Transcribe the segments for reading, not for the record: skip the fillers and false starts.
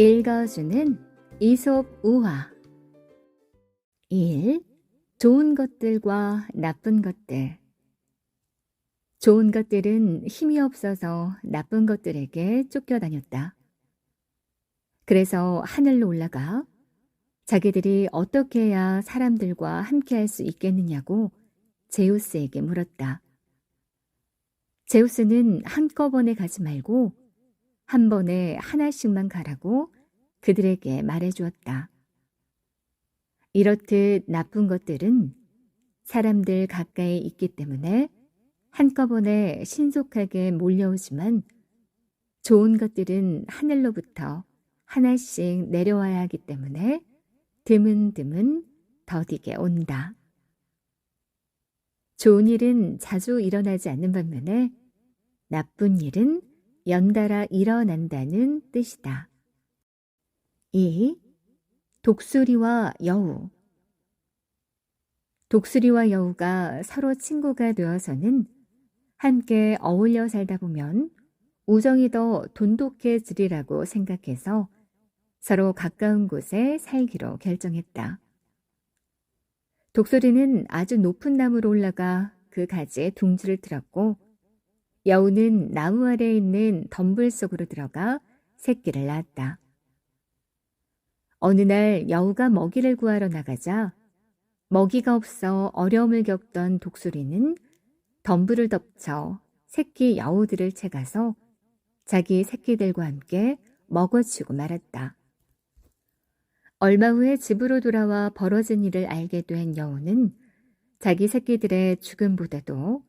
읽어주는 이솝 우화. 1. 좋은 것들과 나쁜 것들. 좋은 것들은 힘이 없어서 나쁜 것들에게 쫓겨다녔다. 그래서 하늘로 올라가 자기들이 어떻게 해야 사람들과 함께할 수 있겠느냐고 제우스에게 물었다. 제우스는 한꺼번에 가지 말고 한 번에 하나씩만 가라고 그들에게 말해주었다. 이렇듯 나쁜 것들은 사람들 가까이 있기 때문에 한꺼번에 신속하게 몰려오지만 좋은 것들은 하늘로부터 하나씩 내려와야 하기 때문에 드문드문 더디게 온다. 좋은 일은 자주 일어나지 않는 반면에 나쁜 일은 연달아 일어난다는 뜻이다. 2. 독수리와 여우. 독수리와 여우가 서로 친구가 되어서는 함께 어울려 살다 보면 우정이 더 돈독해지리라고 생각해서 서로 가까운 곳에 살기로 결정했다. 독수리는 아주 높은 나무로 올라가 그 가지에 둥지를 틀었고 여우는 나무 아래에 있는 덤불 속으로 들어가 새끼를 낳았다. 어느 날 여우가 먹이를 구하러 나가자 먹이가 없어 어려움을 겪던 독수리는 덤불을 덮쳐 새끼 여우들을 채가서 자기 새끼들과 함께 먹어치우고 말았다. 얼마 후에 집으로 돌아와 벌어진 일을 알게 된 여우는 자기 새끼들의 죽음보다도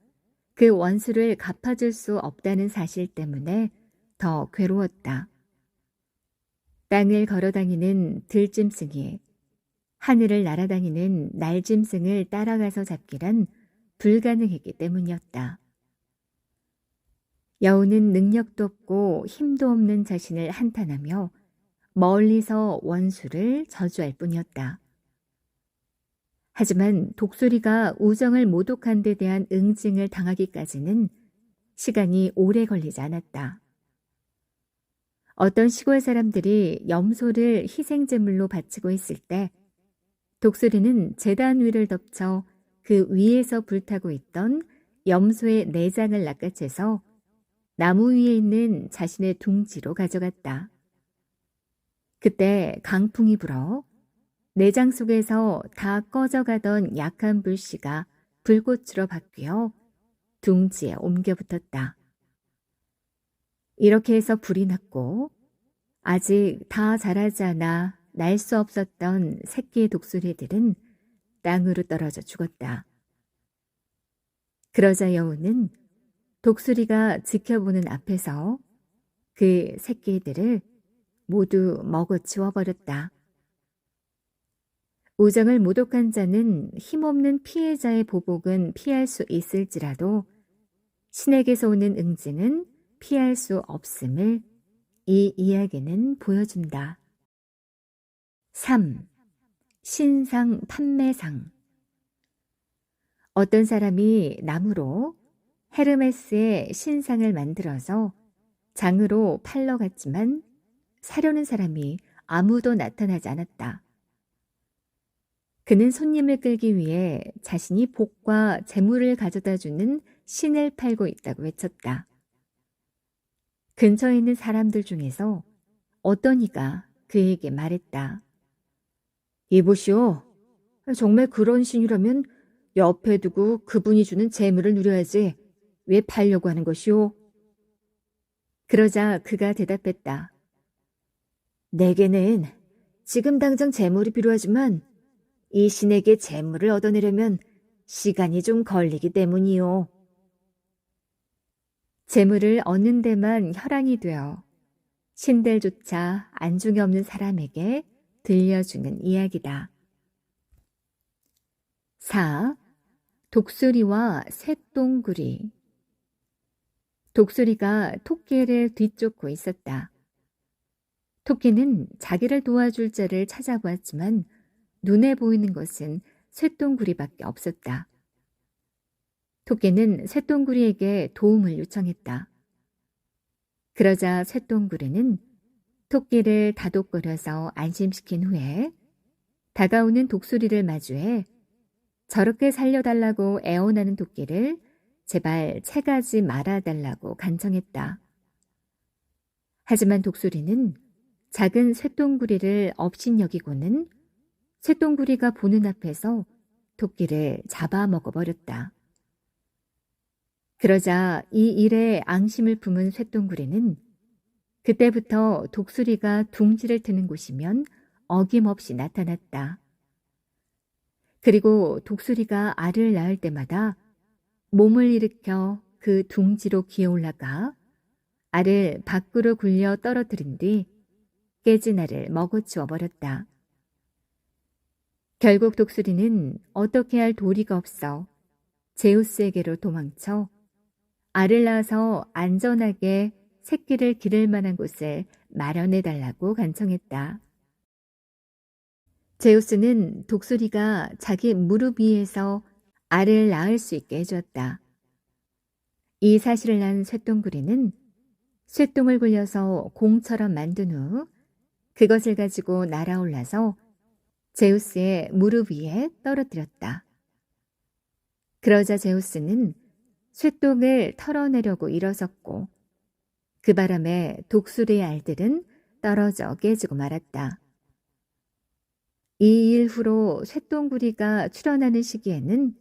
그 원수를 갚아줄 수 없다는 사실 때문에 더 괴로웠다. 땅을 걸어다니는 들짐승이 하늘을 날아다니는 날짐승을 따라가서 잡기란 불가능했기 때문이었다. 여우는 능력도 없고 힘도 없는 자신을 한탄하며 멀리서 원수를 저주할 뿐이었다. 하지만 독수리가 우정을 모독한 데 대한 응징을 당하기까지는 시간이 오래 걸리지 않았다. 어떤 시골 사람들이 염소를 희생제물로 바치고 있을 때 독수리는 제단 위를 덮쳐 그 위에서 불타고 있던 염소의 내장을 낚아채서 나무 위에 있는 자신의 둥지로 가져갔다. 그때 강풍이 불어 내장 속에서 다 꺼져가던 약한 불씨가 불꽃으로 바뀌어 둥지에 옮겨 붙었다. 이렇게 해서 불이 났고 아직 다 자라지 않아 날 수 없었던 새끼 독수리들은 땅으로 떨어져 죽었다. 그러자 여우는 독수리가 지켜보는 앞에서 그 새끼들을 모두 먹어치워 버렸다. 우정을 모독한 자는 힘없는 피해자의 보복은 피할 수 있을지라도 신에게서 오는 응징은 피할 수 없음을 이 이야기는 보여준다. 3. 신상 판매상. 어떤 사람이 나무로 헤르메스의 신상을 만들어서 장으로 팔러 갔지만 사려는 사람이 아무도 나타나지 않았다. 그는 손님을 끌기 위해 자신이 복과 재물을 가져다주는 신을 팔고 있다고 외쳤다. 근처에 있는 사람들 중에서 어떤 이가 그에게 말했다. 이보시오. 정말 그런 신이라면 옆에 두고 그분이 주는 재물을 누려야지 왜 팔려고 하는 것이오? 그러자 그가 대답했다. 내게는 지금 당장 재물이 필요하지만 이 신에게 재물을 얻어내려면 시간이 좀 걸리기 때문이오. 재물을 얻는 데만 혈안이 되어 신들조차 안중에 없는 사람에게 들려주는 이야기다. 4. 독수리와 쇳덩구리. 독수리가 토끼를 뒤쫓고 있었다. 토끼는 자기를 도와줄 자를 찾아보았지만 눈에 보이는 것은 쇳덩구리밖에 없었다. 토끼는 쇳덩구리에게 도움을 요청했다. 그러자 쇳덩구리는 토끼를 다독거려서 안심시킨 후에 다가오는 독수리를 마주해 저렇게 살려달라고 애원하는 토끼를 제발 채가지 말아달라고 간청했다. 하지만 독수리는 작은 쇠똥구리를 업신여기고는 쇠똥구리가 보는 앞에서 토끼를 잡아먹어버렸다. 그러자 이 일에 앙심을 품은 쇠똥구리는 그때부터 독수리가 둥지를 트는 곳이면 어김없이 나타났다. 그리고 독수리가 알을 낳을 때마다 몸을 일으켜 그 둥지로 기어올라가 알을 밖으로 굴려 떨어뜨린 뒤 깨진 알을 먹어치워 버렸다. 결국 독수리는 어떻게 할 도리가 없어 제우스에게로 도망쳐 알을 낳아서 안전하게 새끼를 기를 만한 곳을 마련해달라고 간청했다. 제우스는 독수리가 자기 무릎 위에서 알을 낳을 수 있게 해주었다. 이 사실을 난 쇠똥구리는 쇠똥을 굴려서 공처럼 만든 후 그것을 가지고 날아올라서 제우스의 무릎 위에 떨어뜨렸다. 그러자 제우스는 쇠똥을 털어내려고 일어섰고 그 바람에 독수리의 알들은 떨어져 깨지고 말았다. 이 일 후로 쇠똥구리가 출현하는 시기에는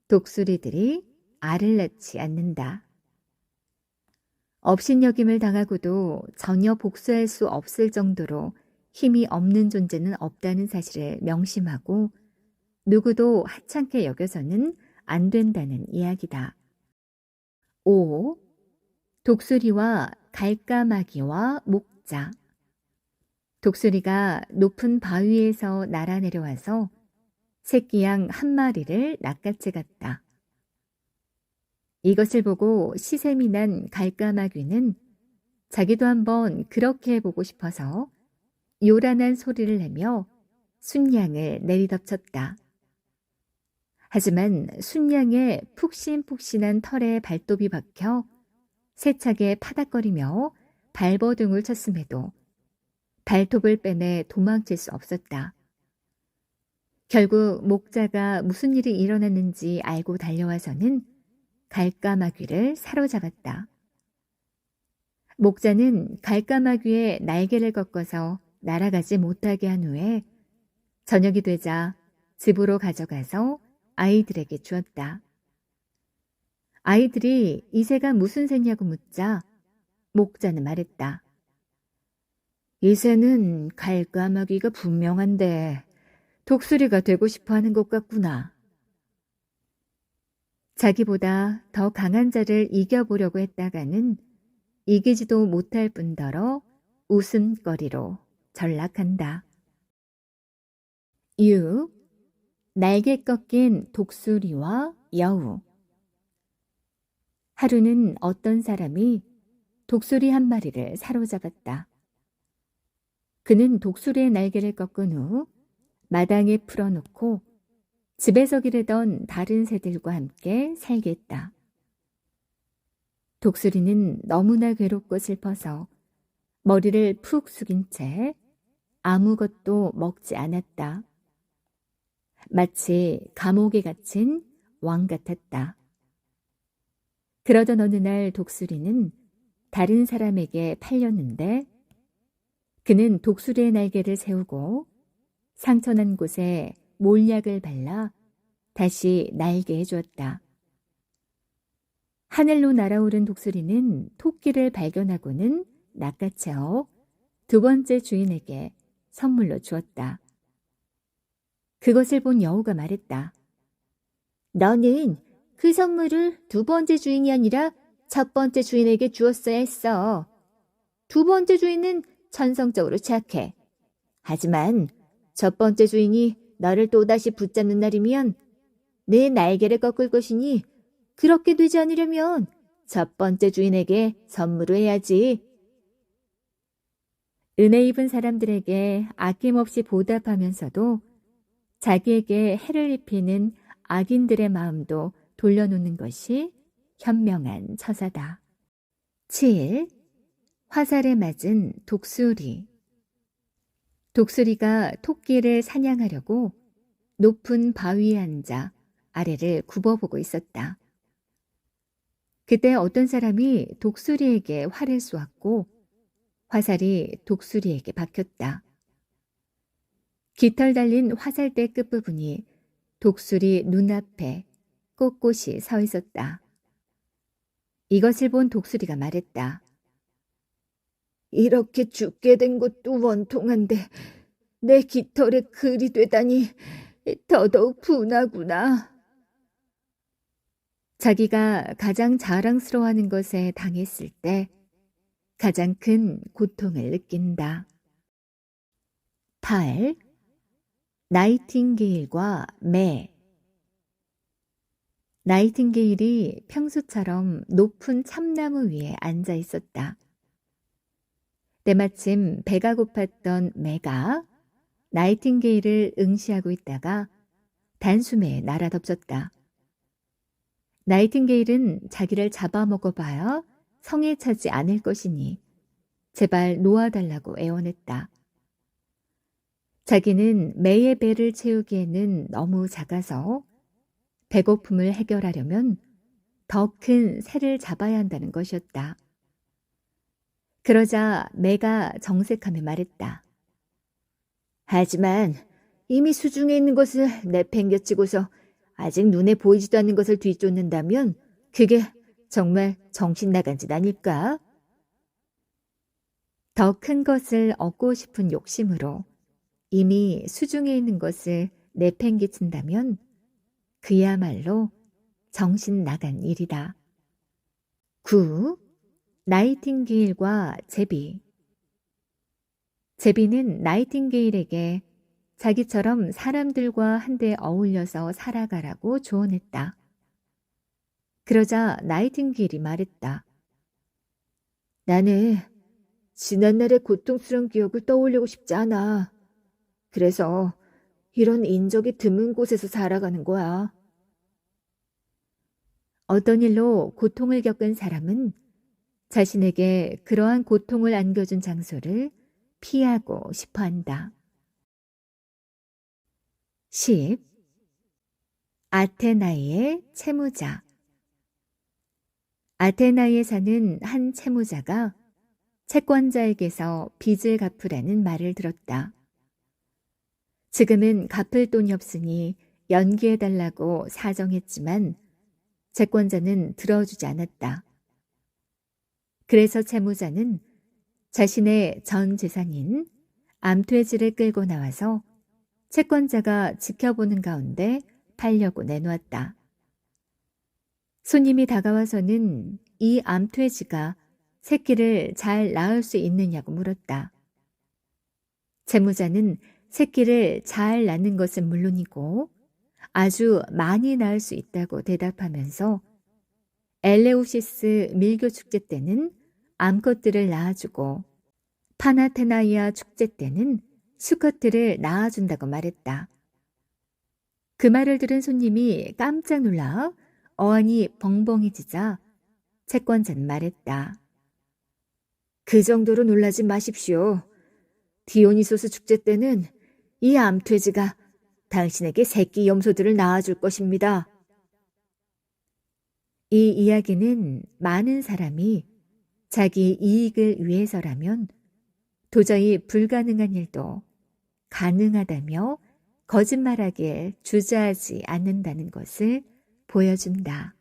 독수리들이 알을 낳지 않는다. 업신여김을 당하고도 전혀 복수할 수 없을 정도로 힘이 없는 존재는 없다는 사실을 명심하고 누구도 하찮게 여겨서는 안 된다는 이야기다. 5. 독수리와 갈까마귀와 목자. 독수리가 높은 바위에서 날아 내려와서 새끼 양 한 마리를 낚아채 갔다. 이것을 보고 시샘이 난 갈까마귀는 자기도 한번 그렇게 해보고 싶어서 요란한 소리를 내며 순양을 내리덮쳤다. 하지만 순양의 푹신푹신한 털에 발톱이 박혀 세차게 파닥거리며 발버둥을 쳤음에도 발톱을 빼내 도망칠 수 없었다. 결국 목자가 무슨 일이 일어났는지 알고 달려와서는 갈까마귀를 사로잡았다. 목자는 갈까마귀의 날개를 꺾어서 날아가지 못하게 한 후에 저녁이 되자 집으로 가져가서 아이들에게 주었다. 아이들이 이 새가 무슨 새냐고 묻자 목자는 말했다. 이 새는 갈까마귀가 분명한데 독수리가 되고 싶어 하는 것 같구나. 자기보다 더 강한 자를 이겨보려고 했다가는 이기지도 못할 뿐더러 웃음거리로 전락한다. 6. 날개 꺾인 독수리와 여우. 하루는 어떤 사람이 독수리 한 마리를 사로잡았다. 그는 독수리의 날개를 꺾은 후 마당에 풀어놓고 집에서 기르던 다른 새들과 함께 살게 했다. 독수리는 너무나 괴롭고 슬퍼서 머리를 푹 숙인 채 아무것도 먹지 않았다. 마치 감옥에 갇힌 왕 같았다. 그러던 어느 날 독수리는 다른 사람에게 팔렸는데 그는 독수리의 날개를 세우고 상처난 곳에 몰약을 발라 다시 날게 해주었다. 하늘로 날아오른 독수리는 토끼를 발견하고는 낚아채어 두 번째 주인에게 선물로 주었다. 그것을 본 여우가 말했다. 너는 그 선물을 두 번째 주인이 아니라 첫 번째 주인에게 주었어야 했어. 두 번째 주인은 천성적으로 착해. 하지만 첫 번째 주인이 너를 또다시 붙잡는 날이면 내 날개를 꺾을 것이니 그렇게 되지 않으려면 첫 번째 주인에게 선물을 해야지. 은혜 입은 사람들에게 아낌없이 보답하면서도 자기에게 해를 입히는 악인들의 마음도 돌려놓는 것이 현명한 처사다. 7. 화살에 맞은 독수리. 독수리가 토끼를 사냥하려고 높은 바위에 앉아 아래를 굽어보고 있었다. 그때 어떤 사람이 독수리에게 활을 쏘았고 화살이 독수리에게 박혔다. 깃털 달린 화살대 끝부분이 독수리 눈앞에 꼿꼿이 서 있었다. 이것을 본 독수리가 말했다. 이렇게 죽게 된 것도 원통한데 내 깃털에 글이 되다니 더더욱 분하구나. 자기가 가장 자랑스러워하는 것에 당했을 때 가장 큰 고통을 느낀다. 8. 나이팅게일과 매. 나이팅게일이 평소처럼 높은 참나무 위에 앉아 있었다. 때마침 배가 고팠던 매가 나이팅게일을 응시하고 있다가 단숨에 날아덮쳤다. 나이팅게일은 자기를 잡아먹어봐야 성에 차지 않을 것이니 제발 놓아달라고 애원했다. 자기는 매의 배를 채우기에는 너무 작아서 배고픔을 해결하려면 더 큰 새를 잡아야 한다는 것이었다. 그러자 매가 정색하며 말했다. 하지만 이미 수중에 있는 것을 내팽개치고서 아직 눈에 보이지도 않는 것을 뒤쫓는다면 그게 정말 정신 나간 짓 아닐까? 더 큰 것을 얻고 싶은 욕심으로 이미 수중에 있는 것을 내팽개친다면 그야말로 정신 나간 일이다. 9. 나이팅게일과 제비. 제비는 나이팅게일에게 자기처럼 사람들과 한데 어울려서 살아가라고 조언했다. 그러자 나이팅게일이 말했다. 나는 지난날의 고통스러운 기억을 떠올리고 싶지 않아. 그래서 이런 인적이 드문 곳에서 살아가는 거야. 어떤 일로 고통을 겪은 사람은 자신에게 그러한 고통을 안겨준 장소를 피하고 싶어 한다. 10. 아테나이의 채무자. 아테나이에 사는 한 채무자가 채권자에게서 빚을 갚으라는 말을 들었다. 지금은 갚을 돈이 없으니 연기해달라고 사정했지만 채권자는 들어주지 않았다. 그래서 채무자는 자신의 전 재산인 암퇴지를 끌고 나와서 채권자가 지켜보는 가운데 팔려고 내놓았다. 손님이 다가와서는 이 암퇴지가 새끼를 잘 낳을 수 있느냐고 물었다. 채무자는 새끼를 잘 낳는 것은 물론이고 아주 많이 낳을 수 있다고 대답하면서 엘레우시스 밀교 축제 때는 암컷들을 낳아주고 파나테나이아 축제 때는 수컷들을 낳아준다고 말했다. 그 말을 들은 손님이 깜짝 놀라 어안이 벙벙해지자 채권자는 말했다. 그 정도로 놀라지 마십시오. 디오니소스 축제 때는 이 암퇴지가 당신에게 새끼 염소들을 낳아줄 것입니다. 이 이야기는 많은 사람이 자기 이익을 위해서라면 도저히 불가능한 일도 가능하다며 거짓말하기에 주저하지 않는다는 것을 보여준다.